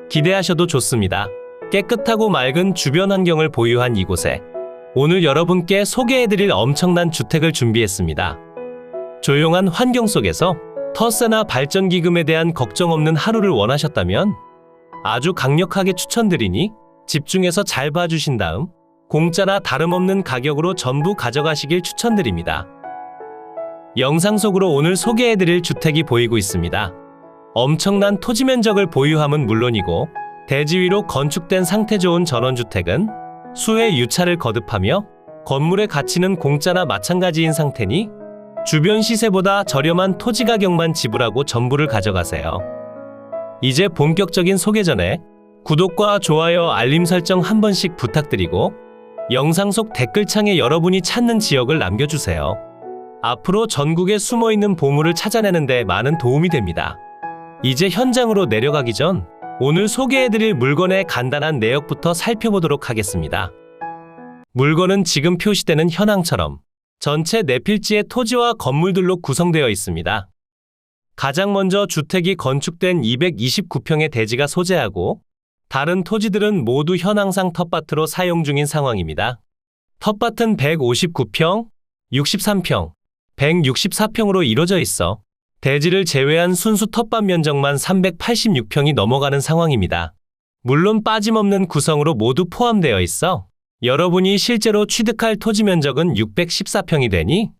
기대하셔도 좋습니다. 깨끗하고 맑은 주변 환경을 보유한 이곳에 오늘 여러분께 소개해드릴 엄청난 주택을 준비했습니다. 조용한 환경 속에서 터세나 발전기금에 대한 걱정 없는 하루를 원하셨다면 아주 강력하게 추천드리니 집중해서 잘 봐주신 다음 공짜나 다름없는 가격으로 전부 가져가시길 추천드립니다. 영상 속으로 오늘 소개해드릴 주택이 보이고 있습니다. 엄청난 토지 면적을 보유함은 물론이고 대지 위로 건축된 상태 좋은 전원주택은 수의 유차를 거듭하며 건물의 가치는 공짜나 마찬가지인 상태니 주변 시세보다 저렴한 토지 가격만 지불하고 전부를 가져가세요. 이제 본격적인 소개 전에 구독과 좋아요, 알림 설정 한 번씩 부탁드리고 영상 속 댓글창에 여러분이 찾는 지역을 남겨주세요. 앞으로 전국에 숨어있는 보물을 찾아내는 데 많은 도움이 됩니다. 이제 현장으로 내려가기 전 오늘 소개해드릴 물건의 간단한 내역부터 살펴보도록 하겠습니다. 물건은 지금 표시되는 현황처럼 전체 4필지의 토지와 건물들로 구성되어 있습니다. 가장 먼저 주택이 건축된 229평의 대지가 소재하고 다른 토지들은 모두 현황상 텃밭으로 사용 중인 상황입니다. 텃밭은 159평, 63평, 164평으로 이루어져 있어 대지를 제외한 순수 텃밭 면적만 386평이 넘어가는 상황입니다. 물론 빠짐없는 구성으로 모두 포함되어 있어 여러분이 실제로 취득할 토지 면적은 614평이 되니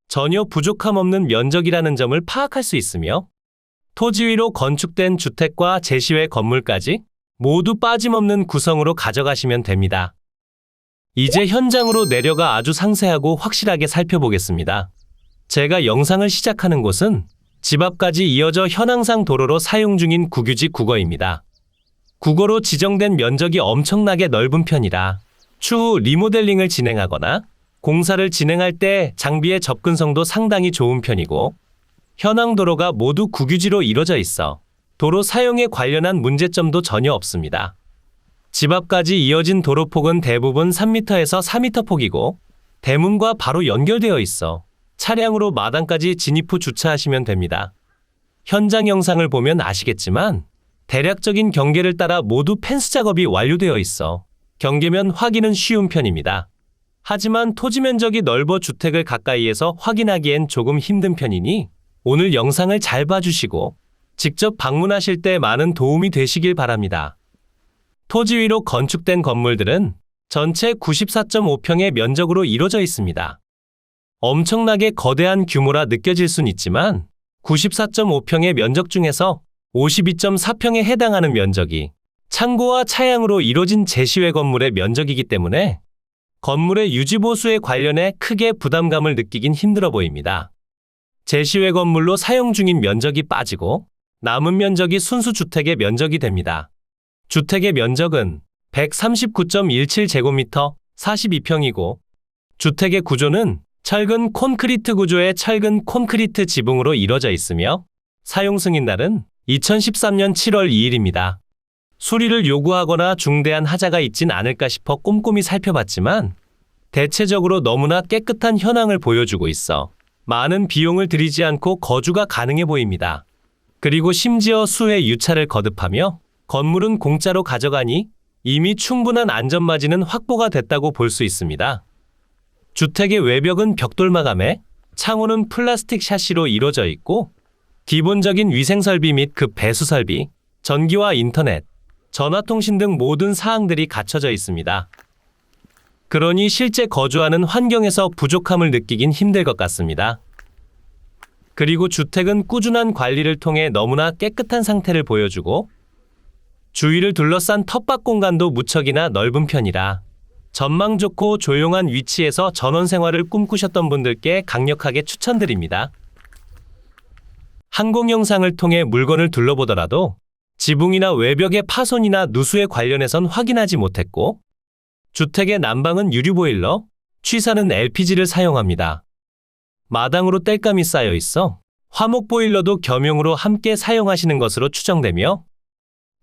전혀 부족함 없는 면적이라는 점을 파악할 수 있으며 토지 위로 건축된 주택과 제시외 건물까지 모두 빠짐없는 구성으로 가져가시면 됩니다. 이제 현장으로 내려가 아주 상세하고 확실하게 살펴보겠습니다. 제가 영상을 시작하는 곳은 집 앞까지 이어져 현황상 도로로 사용 중인 국유지 국어입니다. 국어로 지정된 면적이 엄청나게 넓은 편이라 추후 리모델링을 진행하거나 공사를 진행할 때 장비의 접근성도 상당히 좋은 편이고 현황 도로가 모두 국유지로 이루어져 있어 도로 사용에 관련한 문제점도 전혀 없습니다. 집 앞까지 이어진 도로폭은 대부분 3m에서 4m 폭이고 대문과 바로 연결되어 있어 차량으로 마당까지 진입 후 주차하시면 됩니다. 현장 영상을 보면 아시겠지만 대략적인 경계를 따라 모두 펜스 작업이 완료되어 있어 경계면 확인은 쉬운 편입니다. 하지만 토지 면적이 넓어 주택을 가까이에서 확인하기엔 조금 힘든 편이니 오늘 영상을 잘 봐주시고 직접 방문하실 때 많은 도움이 되시길 바랍니다. 토지 위로 건축된 건물들은 전체 94.5평의 면적으로 이루어져 있습니다. 엄청나게 거대한 규모라 느껴질 순 있지만 94.5평의 면적 중에서 52.4평에 해당하는 면적이 창고와 차양으로 이루어진 제시외 건물의 면적이기 때문에 건물의 유지보수에 관련해 크게 부담감을 느끼긴 힘들어 보입니다. 제시외 건물로 사용 중인 면적이 빠지고 남은 면적이 순수 주택의 면적이 됩니다. 주택의 면적은 139.17제곱미터 42평이고 주택의 구조는 철근 콘크리트 구조의 철근 콘크리트 지붕으로 이루어져 있으며 사용 승인날은 2013년 7월 2일입니다. 수리를 요구하거나 중대한 하자가 있진 않을까 싶어 꼼꼼히 살펴봤지만 대체적으로 너무나 깨끗한 현황을 보여주고 있어 많은 비용을 들이지 않고 거주가 가능해 보입니다. 그리고 심지어 수의 유차를 거듭하며 건물은 공짜로 가져가니 이미 충분한 안전마진은 확보가 됐다고 볼 수 있습니다. 주택의 외벽은 벽돌 마감에 창호는 플라스틱 샤시로 이루어져 있고 기본적인 위생설비 및 급 배수 설비, 전기와 인터넷, 전화통신 등 모든 사항들이 갖춰져 있습니다. 그러니 실제 거주하는 환경에서 부족함을 느끼긴 힘들 것 같습니다. 그리고 주택은 꾸준한 관리를 통해 너무나 깨끗한 상태를 보여주고 주위를 둘러싼 텃밭 공간도 무척이나 넓은 편이라 전망 좋고 조용한 위치에서 전원 생활을 꿈꾸셨던 분들께 강력하게 추천드립니다. 항공 영상을 통해 물건을 둘러보더라도 지붕이나 외벽의 파손이나 누수에 관련해선 확인하지 못했고 주택의 난방은 유리 보일러, 취사는 LPG를 사용합니다. 마당으로 땔감이 쌓여 있어 화목 보일러도 겸용으로 함께 사용하시는 것으로 추정되며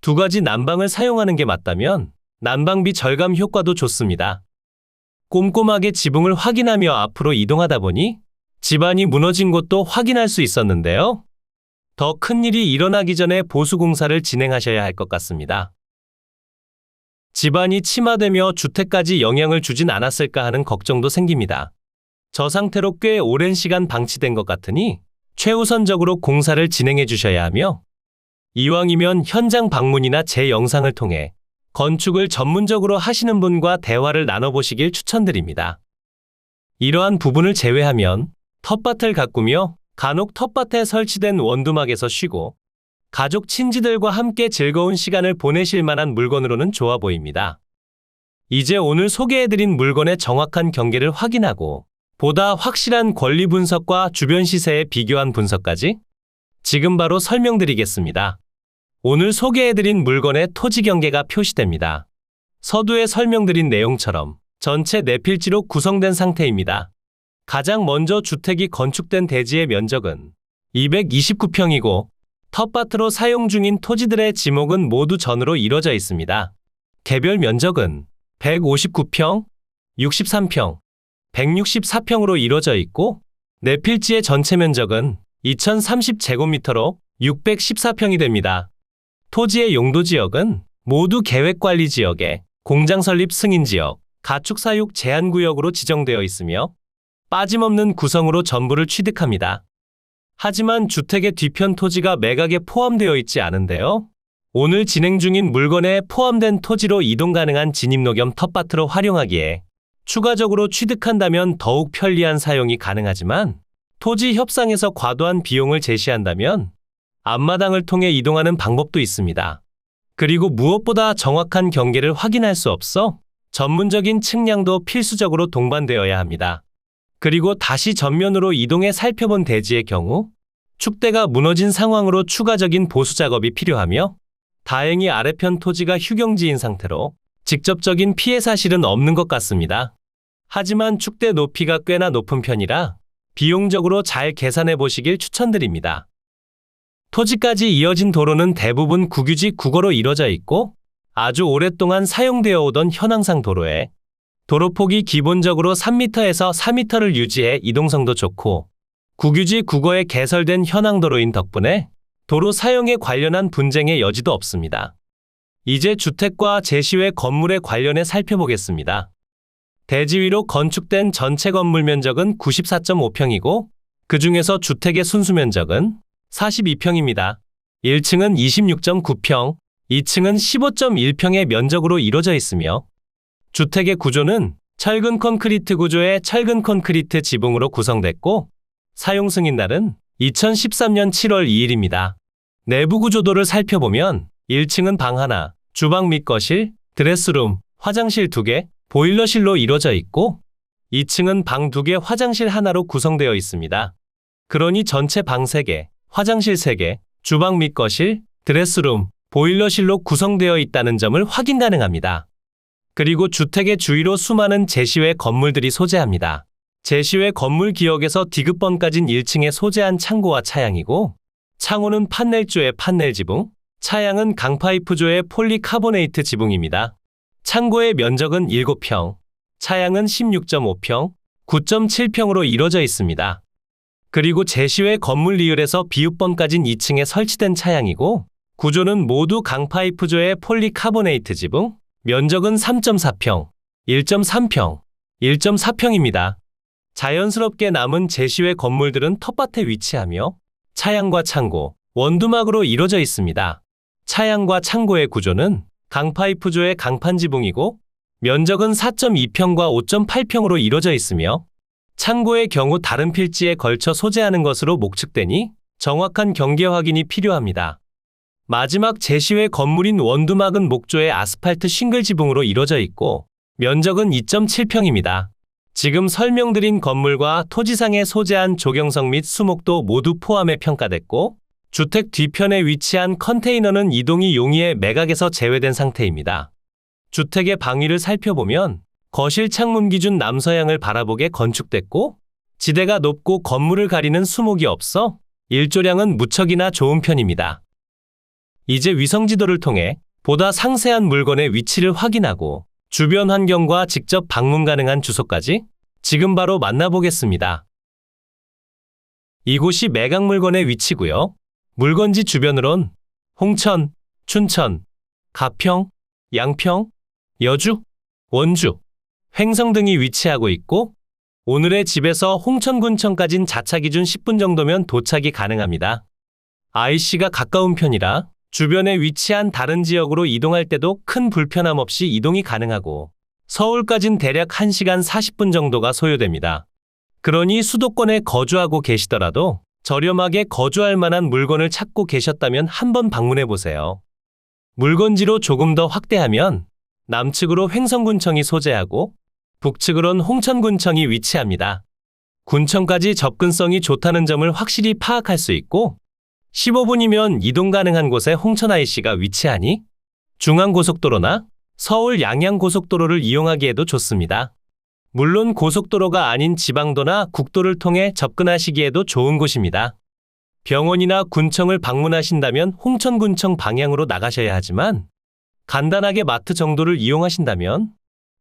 두 가지 난방을 사용하는 게 맞다면 난방비 절감 효과도 좋습니다. 꼼꼼하게 지붕을 확인하며 앞으로 이동하다 보니 집안이 무너진 곳도 확인할 수 있었는데요. 더 큰 일이 일어나기 전에 보수공사를 진행하셔야 할 것 같습니다. 집안이 침하되며 주택까지 영향을 주진 않았을까 하는 걱정도 생깁니다. 저 상태로 꽤 오랜 시간 방치된 것 같으니 최우선적으로 공사를 진행해 주셔야 하며, 이왕이면 현장 방문이나 제 영상을 통해 건축을 전문적으로 하시는 분과 대화를 나눠보시길 추천드립니다. 이러한 부분을 제외하면 텃밭을 가꾸며 간혹 텃밭에 설치된 원두막에서 쉬고 가족 친지들과 함께 즐거운 시간을 보내실 만한 물건으로는 좋아 보입니다. 이제 오늘 소개해드린 물건의 정확한 경계를 확인하고 보다 확실한 권리 분석과 주변 시세의 비교한 분석까지 지금 바로 설명드리겠습니다. 오늘 소개해드린 물건의 토지 경계가 표시됩니다. 서두에 설명드린 내용처럼 전체 4필지로 구성된 상태입니다. 가장 먼저 주택이 건축된 대지의 면적은 229평이고 텃밭으로 사용 중인 토지들의 지목은 모두 전으로 이뤄져 있습니다. 개별 면적은 159평, 63평, 164평으로 이뤄져 있고 4필지의 전체 면적은 2030제곱미터로 614평이 됩니다. 토지의 용도 지역은 모두 계획관리지역에 공장 설립 승인지역, 가축사육 제한구역으로 지정되어 있으며 빠짐없는 구성으로 전부를 취득합니다. 하지만 주택의 뒤편 토지가 매각에 포함되어 있지 않은데요. 오늘 진행 중인 물건에 포함된 토지로 이동 가능한 진입로 겸 텃밭으로 활용하기에 추가적으로 취득한다면 더욱 편리한 사용이 가능하지만 토지 협상에서 과도한 비용을 제시한다면 앞마당을 통해 이동하는 방법도 있습니다. 그리고 무엇보다 정확한 경계를 확인할 수 없어 전문적인 측량도 필수적으로 동반되어야 합니다. 그리고 다시 전면으로 이동해 살펴본 대지의 경우 축대가 무너진 상황으로 추가적인 보수 작업이 필요하며, 다행히 아래편 토지가 휴경지인 상태로 직접적인 피해 사실은 없는 것 같습니다. 하지만 축대 높이가 꽤나 높은 편이라 비용적으로 잘 계산해 보시길 추천드립니다. 토지까지 이어진 도로는 대부분 국유지 국어로 이뤄져 있고 아주 오랫동안 사용되어 오던 현황상 도로에 도로폭이 기본적으로 3m에서 4m를 유지해 이동성도 좋고 국유지 국어에 개설된 현황도로인 덕분에 도로 사용에 관련한 분쟁의 여지도 없습니다. 이제 주택과 제시외 건물에 관련해 살펴보겠습니다. 대지 위로 건축된 전체 건물 면적은 94.5평이고 그 중에서 주택의 순수 면적은 42평입니다. 1층은 26.9평, 2층은 15.1평의 면적으로 이루어져 있으며 주택의 구조는 철근 콘크리트 구조의 철근 콘크리트 지붕으로 구성됐고 사용 승인날은 2013년 7월 2일입니다. 내부 구조도를 살펴보면 1층은 방 하나, 주방 및 거실, 드레스룸, 화장실 2개, 보일러실로 이루어져 있고 2층은 방 2개, 화장실 하나로 구성되어 있습니다. 그러니 전체 방 3개, 화장실 3개, 주방 및 거실, 드레스룸, 보일러실로 구성되어 있다는 점을 확인 가능합니다. 그리고 주택의 주위로 수많은 제시외 건물들이 소재합니다. 제시외 건물 기역에서 디귿번까진 1층에 소재한 창고와 차양이고 창호는 판넬조의 판넬 지붕, 차양은 강파이프조의 폴리카보네이트 지붕입니다. 창고의 면적은 7평, 차양은 16.5평, 9.7평으로 이루어져 있습니다. 그리고 제시외 건물 리을에서 비읍번까진 2층에 설치된 차양이고 구조는 모두 강파이프조의 폴리카보네이트 지붕, 면적은 3.4평, 1.3평, 1.4평입니다. 자연스럽게 남은 제시외 건물들은 텃밭에 위치하며 차양과 창고, 원두막으로 이루어져 있습니다. 차양과 창고의 구조는 강파이프조의 강판 지붕이고 면적은 4.2평과 5.8평으로 이루어져 있으며 창고의 경우 다른 필지에 걸쳐 소재하는 것으로 목측되니 정확한 경계 확인이 필요합니다. 마지막 제시외 건물인 원두막은 목조의 아스팔트 싱글 지붕으로 이루어져 있고 면적은 2.7평입니다. 지금 설명드린 건물과 토지상에 소재한 조경석 및 수목도 모두 포함해 평가됐고 주택 뒤편에 위치한 컨테이너는 이동이 용이해 매각에서 제외된 상태입니다. 주택의 방위를 살펴보면 거실 창문 기준 남서향을 바라보게 건축됐고 지대가 높고 건물을 가리는 수목이 없어 일조량은 무척이나 좋은 편입니다. 이제 위성지도를 통해 보다 상세한 물건의 위치를 확인하고 주변 환경과 직접 방문 가능한 주소까지 지금 바로 만나보겠습니다. 이곳이 매각 물건의 위치고요. 물건지 주변으론 홍천, 춘천, 가평, 양평, 여주, 원주, 횡성 등이 위치하고 있고 오늘의 집에서 홍천군청까진 자차 기준 10분 정도면 도착이 가능합니다. IC가 가까운 편이라 주변에 위치한 다른 지역으로 이동할 때도 큰 불편함 없이 이동이 가능하고 서울까진 대략 1시간 40분 정도가 소요됩니다. 그러니 수도권에 거주하고 계시더라도 저렴하게 거주할 만한 물건을 찾고 계셨다면 한번 방문해 보세요. 물건지로 조금 더 확대하면 남측으로 횡성군청이 소재하고 북측으론 홍천군청이 위치합니다. 군청까지 접근성이 좋다는 점을 확실히 파악할 수 있고 15분이면 이동 가능한 곳에 홍천 IC가 위치하니 중앙고속도로나 서울 양양고속도로를 이용하기에도 좋습니다. 물론 고속도로가 아닌 지방도나 국도를 통해 접근하시기에도 좋은 곳입니다. 병원이나 군청을 방문하신다면 홍천군청 방향으로 나가셔야 하지만 간단하게 마트 정도를 이용하신다면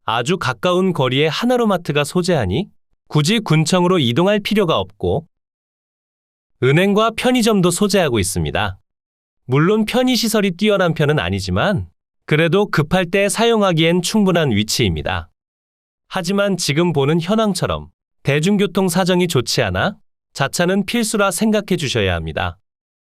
아주 가까운 거리에 하나로마트가 소재하니 굳이 군청으로 이동할 필요가 없고 은행과 편의점도 소재하고 있습니다. 물론 편의시설이 뛰어난 편은 아니지만 그래도 급할 때 사용하기엔 충분한 위치입니다. 하지만 지금 보는 현황처럼 대중교통 사정이 좋지 않아 자차는 필수라 생각해 주셔야 합니다.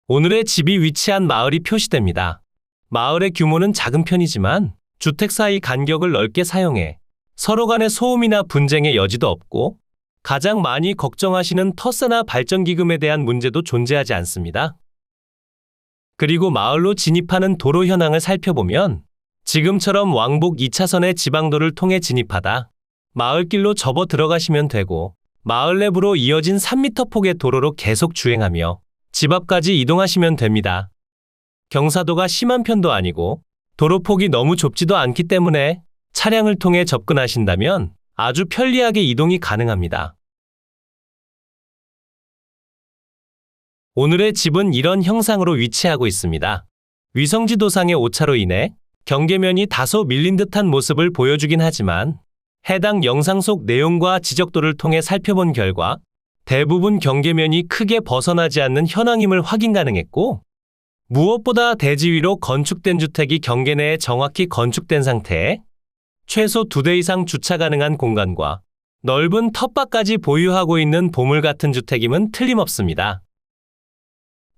오늘의 집이 위치한 마을이 표시됩니다. 마을의 규모는 작은 편이지만 주택 사이 간격을 넓게 사용해 서로 간의 소음이나 분쟁의 여지도 없고 가장 많이 걱정하시는 터세나 발전기금에 대한 문제도 존재하지 않습니다. 그리고 마을로 진입하는 도로 현황을 살펴보면 지금처럼 왕복 2차선의 지방도를 통해 진입하다 마을길로 접어 들어가시면 되고 마을 내부로 이어진 3m 폭의 도로로 계속 주행하며 집 앞까지 이동하시면 됩니다. 경사도가 심한 편도 아니고 도로폭이 너무 좁지도 않기 때문에 차량을 통해 접근하신다면 아주 편리하게 이동이 가능합니다. 오늘의 집은 이런 형상으로 위치하고 있습니다. 위성지도상의 오차로 인해 경계면이 다소 밀린 듯한 모습을 보여주긴 하지만 해당 영상 속 내용과 지적도를 통해 살펴본 결과 대부분 경계면이 크게 벗어나지 않는 현황임을 확인 가능했고 무엇보다 대지 위로 건축된 주택이 경계 내에 정확히 건축된 상태에 최소 2대 이상 주차 가능한 공간과 넓은 텃밭까지 보유하고 있는 보물 같은 주택임은 틀림없습니다.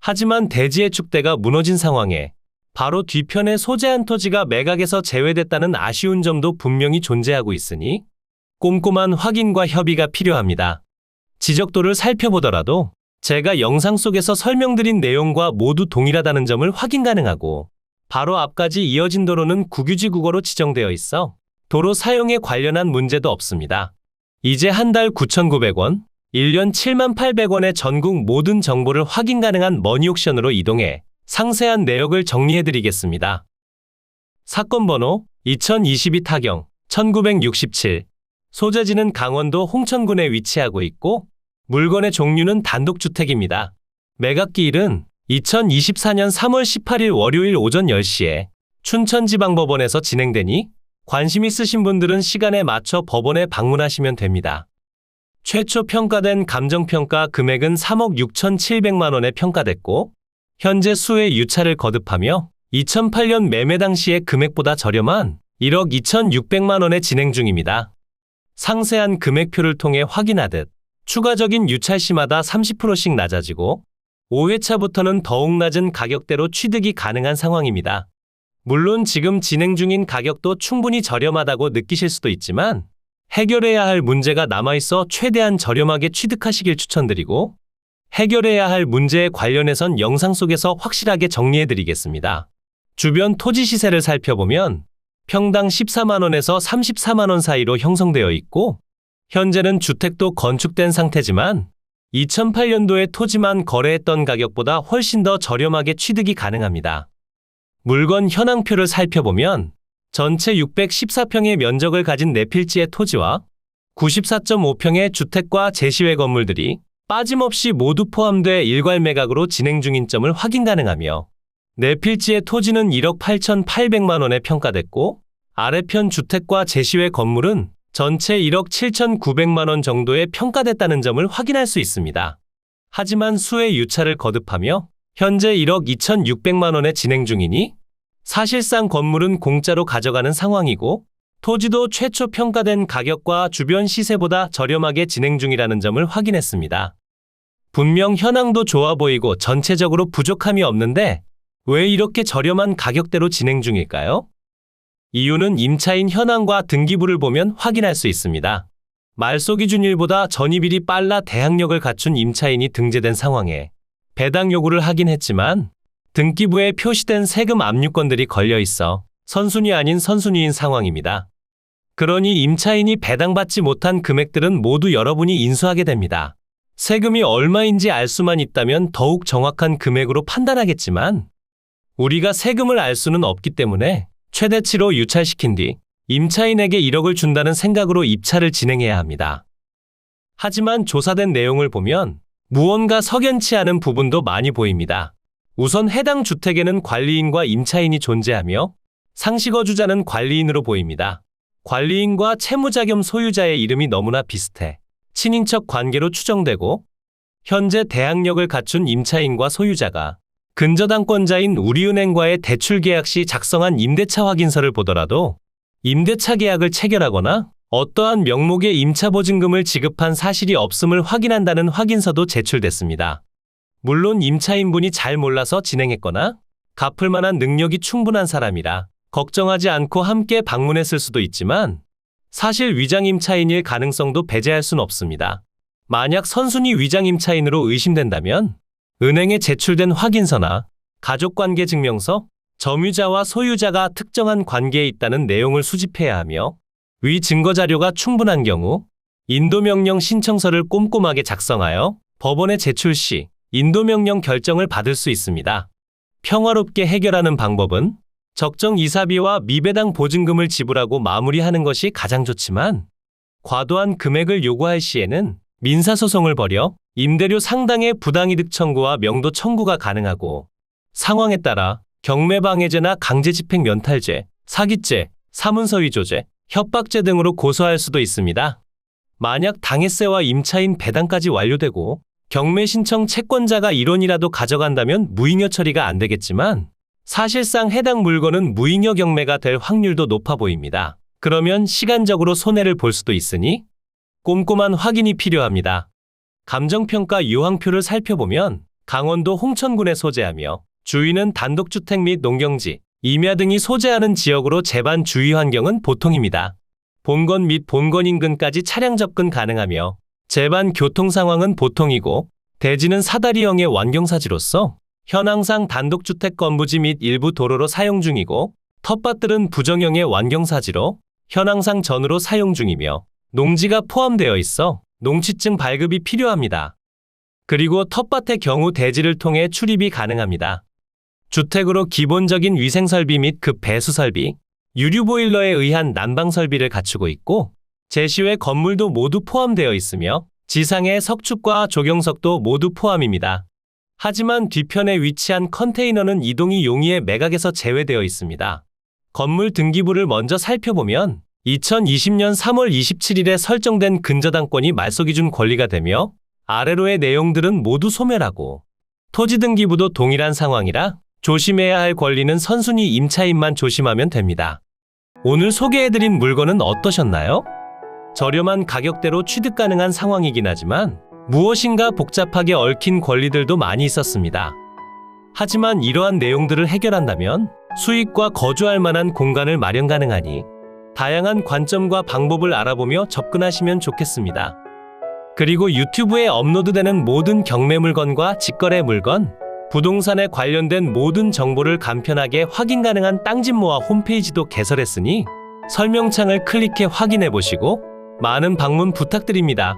하지만 대지의 축대가 무너진 상황에 바로 뒤편에 소재한 토지가 매각에서 제외됐다는 아쉬운 점도 분명히 존재하고 있으니 꼼꼼한 확인과 협의가 필요합니다. 지적도를 살펴보더라도 제가 영상 속에서 설명드린 내용과 모두 동일하다는 점을 확인 가능하고 바로 앞까지 이어진 도로는 국유지 국어로 지정되어 있어 도로 사용에 관련한 문제도 없습니다. 이제 한 달 9,900원, 1년 78,800원의 전국 모든 정보를 확인 가능한 머니옥션으로 이동해 상세한 내역을 정리해드리겠습니다. 사건 번호 2022 타경 1967 소재지는 강원도 홍천군에 위치하고 있고 물건의 종류는 단독주택입니다. 매각기일은 2024년 3월 18일 월요일 오전 10시에 춘천지방법원에서 진행되니 관심 있으신 분들은 시간에 맞춰 법원에 방문하시면 됩니다. 최초 평가된 감정평가 금액은 3억 6,700만 원에 평가됐고 현재 수의 유차를 거듭하며 2008년 매매 당시의 금액보다 저렴한 1억 2,600만 원에 진행 중입니다. 상세한 금액표를 통해 확인하듯 추가적인 유찰 시마다 30%씩 낮아지고 5회차부터는 더욱 낮은 가격대로 취득이 가능한 상황입니다. 물론 지금 진행 중인 가격도 충분히 저렴하다고 느끼실 수도 있지만 해결해야 할 문제가 남아있어 최대한 저렴하게 취득하시길 추천드리고 해결해야 할 문제에 관련해선 영상 속에서 확실하게 정리해드리겠습니다. 주변 토지 시세를 살펴보면 평당 14만 원에서 34만 원 사이로 형성되어 있고 현재는 주택도 건축된 상태지만 2008년도에 토지만 거래했던 가격보다 훨씬 더 저렴하게 취득이 가능합니다. 물건 현황표를 살펴보면 전체 614평의 면적을 가진 4필지의 토지와 94.5평의 주택과 제시외 건물들이 빠짐없이 모두 포함돼 일괄 매각으로 진행 중인 점을 확인 가능하며 4필지의 토지는 1억 8,800만 원에 평가됐고 아래편 주택과 제시외 건물은 전체 1억 7,900만 원 정도에 평가됐다는 점을 확인할 수 있습니다. 하지만 수의 유차를 거듭하며 현재 1억 2,600만 원에 진행 중이니 사실상 건물은 공짜로 가져가는 상황이고 토지도 최초 평가된 가격과 주변 시세보다 저렴하게 진행 중이라는 점을 확인했습니다. 분명 현황도 좋아 보이고 전체적으로 부족함이 없는데 왜 이렇게 저렴한 가격대로 진행 중일까요? 이유는 임차인 현황과 등기부를 보면 확인할 수 있습니다. 말소 기준일보다 전입일이 빨라 대항력을 갖춘 임차인이 등재된 상황에 배당 요구를 하긴 했지만 등기부에 표시된 세금 압류권들이 걸려 있어 선순위 아닌 선순위인 상황입니다. 그러니 임차인이 배당받지 못한 금액들은 모두 여러분이 인수하게 됩니다. 세금이 얼마인지 알 수만 있다면 더욱 정확한 금액으로 판단하겠지만 우리가 세금을 알 수는 없기 때문에 최대치로 유찰시킨 뒤 임차인에게 1억을 준다는 생각으로 입찰을 진행해야 합니다. 하지만 조사된 내용을 보면 무언가 석연치 않은 부분도 많이 보입니다. 우선 해당 주택에는 관리인과 임차인이 존재하며 상식어주자는 관리인으로 보입니다. 관리인과 채무자 겸 소유자의 이름이 너무나 비슷해 친인척 관계로 추정되고 현재 대항력을 갖춘 임차인과 소유자가 근저당권자인 우리은행과의 대출 계약 시 작성한 임대차 확인서를 보더라도 임대차 계약을 체결하거나 어떠한 명목의 임차보증금을 지급한 사실이 없음을 확인한다는 확인서도 제출됐습니다. 물론 임차인분이 잘 몰라서 진행했거나 갚을 만한 능력이 충분한 사람이라 걱정하지 않고 함께 방문했을 수도 있지만 사실 위장임차인일 가능성도 배제할 순 없습니다. 만약 선순위 위장임차인으로 의심된다면 은행에 제출된 확인서나 가족관계 증명서, 점유자와 소유자가 특정한 관계에 있다는 내용을 수집해야 하며 위 증거자료가 충분한 경우 인도명령 신청서를 꼼꼼하게 작성하여 법원에 제출 시 인도명령 결정을 받을 수 있습니다. 평화롭게 해결하는 방법은 적정 이사비와 미배당 보증금을 지불하고 마무리하는 것이 가장 좋지만 과도한 금액을 요구할 시에는 민사소송을 벌여 임대료 상당의 부당이득 청구와 명도 청구가 가능하고 상황에 따라 경매방해죄나 강제집행 면탈죄, 사기죄, 사문서위조죄, 협박죄 등으로 고소할 수도 있습니다. 만약 당해세와 임차인 배당까지 완료되고 경매 신청 채권자가 1원이라도 가져간다면 무잉여 처리가 안 되겠지만 사실상 해당 물건은 무잉여 경매가 될 확률도 높아 보입니다. 그러면 시간적으로 손해를 볼 수도 있으니 꼼꼼한 확인이 필요합니다. 감정평가 유황표를 살펴보면 강원도 홍천군에 소재하며 주위는 단독주택 및 농경지, 임야 등이 소재하는 지역으로 재반 주위 환경은 보통입니다. 본건 및 본건 인근까지 차량 접근 가능하며 재반 교통 상황은 보통이고 대지는 사다리형의 완경사지로서 현황상 단독주택 건부지 및 일부 도로로 사용 중이고 텃밭들은 부정형의 완경사지로 현황상 전으로 사용 중이며 농지가 포함되어 있어 농취증 발급이 필요합니다. 그리고 텃밭의 경우 대지를 통해 출입이 가능합니다. 주택으로 기본적인 위생설비 및 급 배수설비, 유류보일러에 의한 난방설비를 갖추고 있고 제시외 건물도 모두 포함되어 있으며 지상의 석축과 조경석도 모두 포함입니다. 하지만 뒤편에 위치한 컨테이너는 이동이 용이해 매각에서 제외되어 있습니다. 건물 등기부를 먼저 살펴보면 2020년 3월 27일에 설정된 근저당권이 말소기준 권리가 되며 아래로의 내용들은 모두 소멸하고 토지 등기부도 동일한 상황이라 조심해야 할 권리는 선순위 임차인만 조심하면 됩니다. 오늘 소개해드린 물건은 어떠셨나요? 저렴한 가격대로 취득 가능한 상황이긴 하지만 무엇인가 복잡하게 얽힌 권리들도 많이 있었습니다. 하지만 이러한 내용들을 해결한다면 수익과 거주할 만한 공간을 마련 가능하니 다양한 관점과 방법을 알아보며 접근하시면 좋겠습니다. 그리고 유튜브에 업로드되는 모든 경매 물건과 직거래 물건, 부동산에 관련된 모든 정보를 간편하게 확인 가능한 땅집모아 홈페이지도 개설했으니 설명창을 클릭해 확인해 보시고 많은 방문 부탁드립니다.